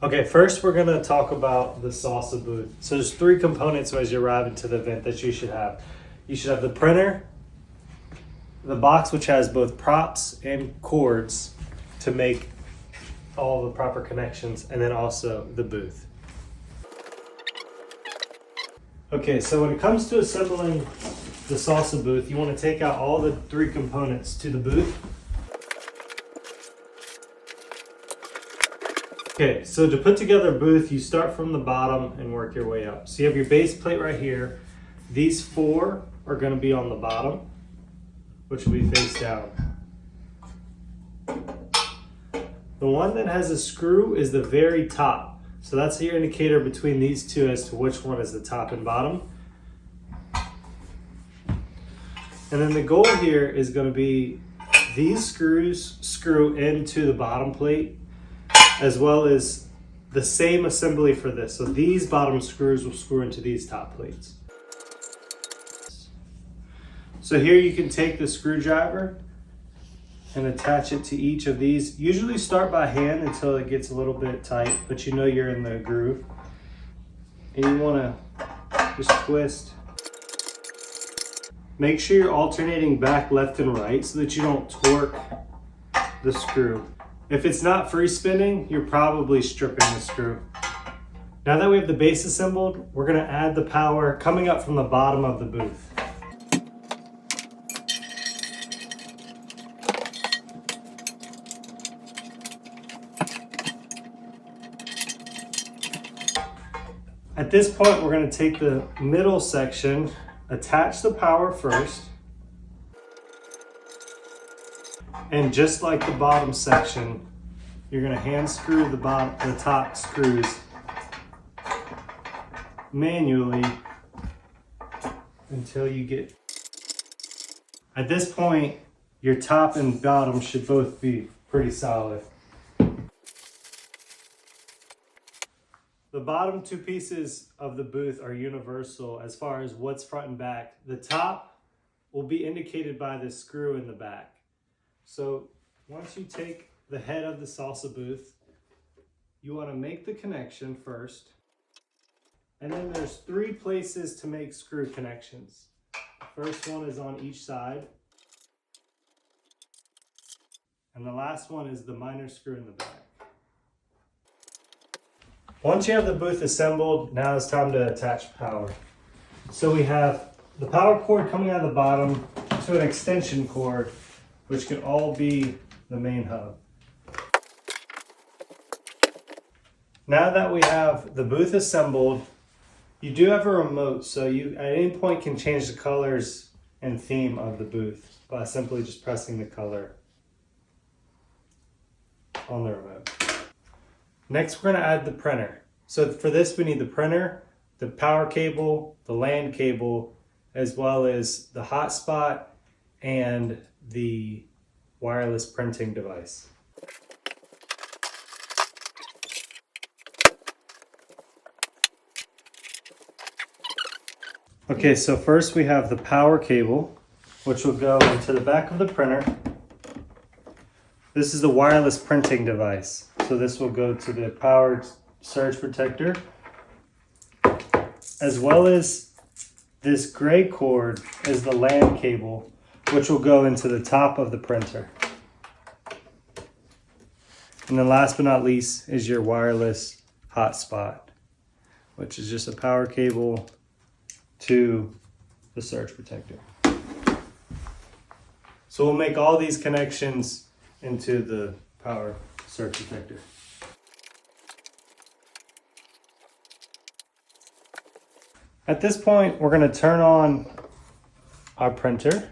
Okay, first we're gonna talk about the salsa booth. So there's three components as you arrive into the event that you should have. You should have the printer, the box which has both props and cords to make all the proper connections, and then also the booth. Okay, so when it comes to assembling the salsa booth, you want to take out all the three components to the booth. Okay, so to put together a booth, you start from the bottom and work your way up. So you have your base plate right here. These four are going to be on the bottom, which will be face down. The one that has a screw is the very top. So that's your indicator between these two as to which one is the top and bottom. And then the goal here is going to be these screws screw into the bottom plate, as well as the same assembly for this. So these bottom screws will screw into these top plates. So here you can take the screwdriver and attach it to each of these. Usually start by hand until it gets a little bit tight, but you know you're in the groove. And you wanna just twist. Make sure you're alternating back, left, and right so that you don't torque the screw. If it's not free spinning, you're probably stripping the screw. Now that we have the base assembled, we're gonna add the power coming up from the bottom of the booth. At this point, we're gonna take the middle section, attach the power first, and just like the bottom section, you're gonna hand screw the top screws manually until you get. At this point, your top and bottom should both be pretty solid. The bottom two pieces of the booth are universal as far as what's front and back. The top will be indicated by the screw in the back. So once you take the head of the salsa booth, you want to make the connection first. And then there's three places to make screw connections. The first one is on each side. And the last one is the minor screw in the back. Once you have the booth assembled, now it's time to attach power. So we have the power cord coming out of the bottom to an extension cord, which could all be the main hub. Now that we have the booth assembled, you do have a remote, so you at any point can change the colors and theme of the booth by simply just pressing the color on the remote. Next, we're going to add the printer. So for this, we need the printer, the power cable, the LAN cable, as well as the hotspot and the wireless printing device. Okay, so first we have the power cable, which will go into the back of the printer. This is the wireless printing device. So this will go to the power surge protector, as well as this gray cord is the LAN cable, which will go into the top of the printer. And then last but not least is your wireless hotspot, which is just a power cable to the surge protector. So we'll make all these connections into the power surge protector. At this point, we're going to turn on our printer,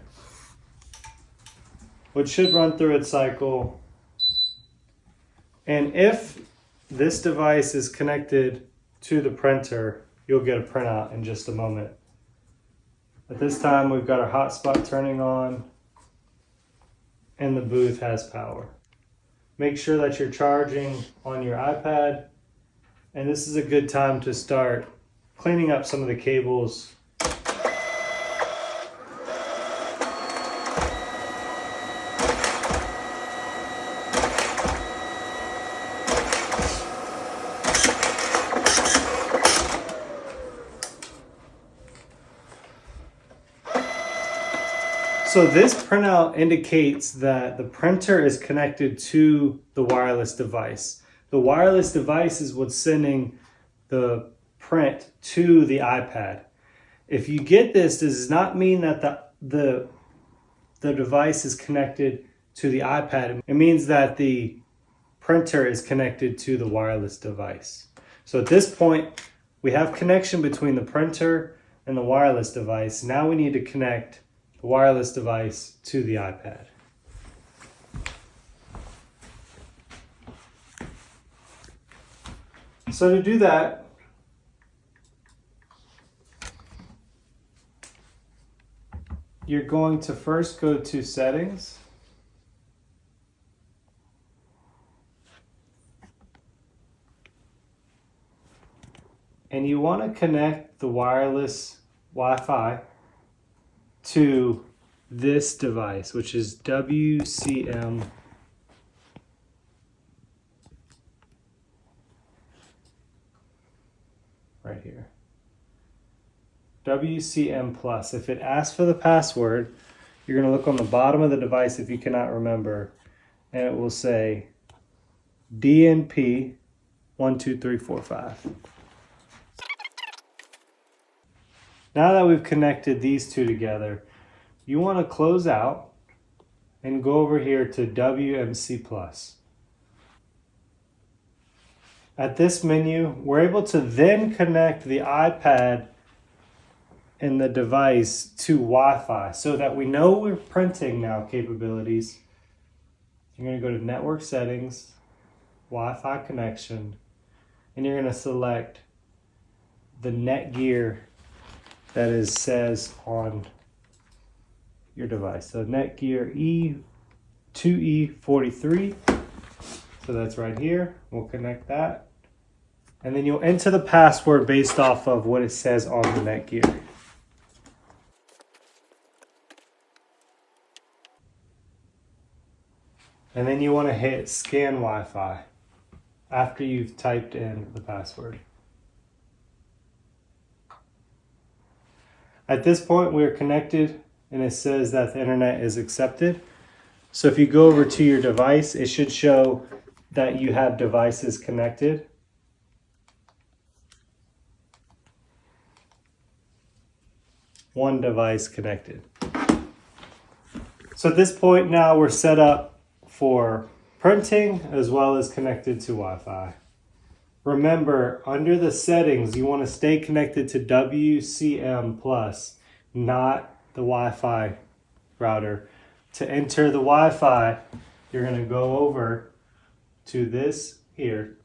which should run through its cycle. And if this device is connected to the printer, you'll get a printout in just a moment. At this time, we've got our hotspot turning on and the booth has power. Make sure that you're charging on your iPad, and this is a good time to start cleaning up some of the cables. So this printout indicates that the printer is connected to the wireless device. The wireless device is what's sending the print to the iPad. If you get this does not mean that the device is connected to the iPad. It means that the printer is connected to the wireless device. So at this point, we have connection between the printer and the wireless device. Now we need to connect the wireless device to the iPad. So to do that, you're going to first go to Settings. And you want to connect the wireless Wi-Fi to this device, which is WCM right here. WCM Plus. If it asks for the password, you're going to look on the bottom of the device if you cannot remember, and it will say DNP 12345. Now that we've connected these two together, you want to close out and go over here to WMC Plus. At this menu, we're able to then connect the iPad and the device to Wi-Fi so that we know we're printing now capabilities. You're going to go to Network Settings, Wi-Fi Connection, and you're going to select the Netgear that says on your device. So Netgear E2E43. So that's right here. We'll connect that. And then you'll enter the password based off of what it says on the Netgear. And then you want to hit Scan Wi-Fi after you've typed in the password. At this point, we are connected and it says that the internet is accepted. So if you go over to your device, it should show that you have devices connected. One device connected. So at this point now we're set up for printing as well as connected to Wi-Fi. Remember, under the settings, you want to stay connected to WCM Plus, not the Wi-Fi router. To enter the Wi-Fi, you're going to go over to this here,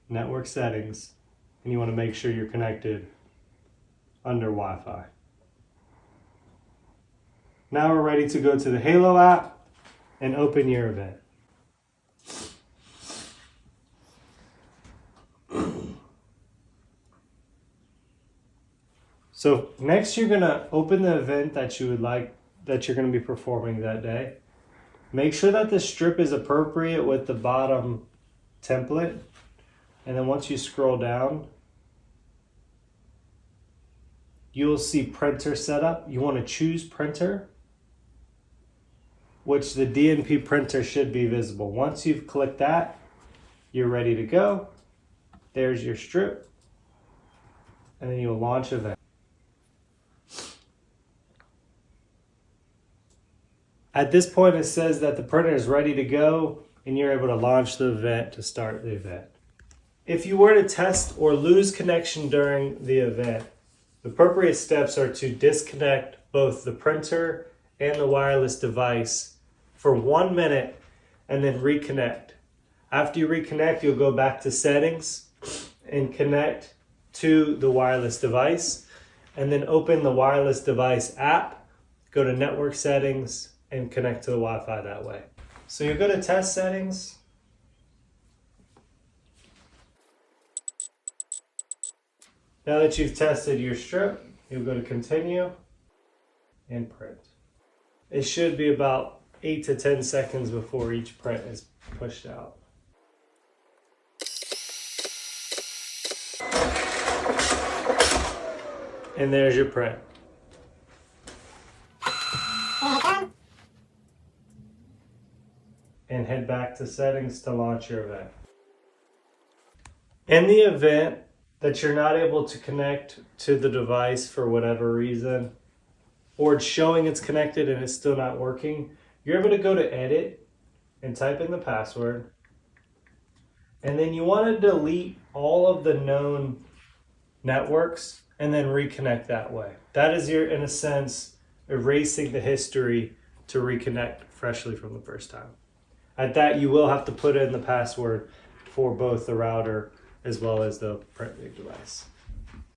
Network Settings, and you want to make sure you're connected under Wi-Fi. Now we're ready to go to the Halo app and open your event. So next you're going to open the event that you would like, that you're going to be performing that day. Make sure that the strip is appropriate with the bottom template. And then once you scroll down, you'll see printer setup. You want to choose printer, which the DNP printer should be visible. Once you've clicked that, you're ready to go. There's your strip. And then you'll launch event. At this point, it says that the printer is ready to go and you're able to launch the event to start the event. If you were to test or lose connection during the event, the appropriate steps are to disconnect both the printer and the wireless device for 1 minute and then reconnect. After you reconnect, you'll go back to settings and connect to the wireless device, and then open the wireless device app, go to network settings, and connect to the Wi-Fi that way. So you'll go to test settings. Now that you've tested your strip, you'll go to continue and print. It should be about 8 to 10 seconds before each print is pushed out. And there's your print. and head back to settings to launch your event. In the event that you're not able to connect to the device for whatever reason, or it's showing it's connected and it's still not working, you're able to go to edit and type in the password. And then you want to delete all of the known networks and then reconnect that way. That is your, in a sense, erasing the history to reconnect freshly from the first time. At that, you will have to put in the password for both the router as well as the print rig device.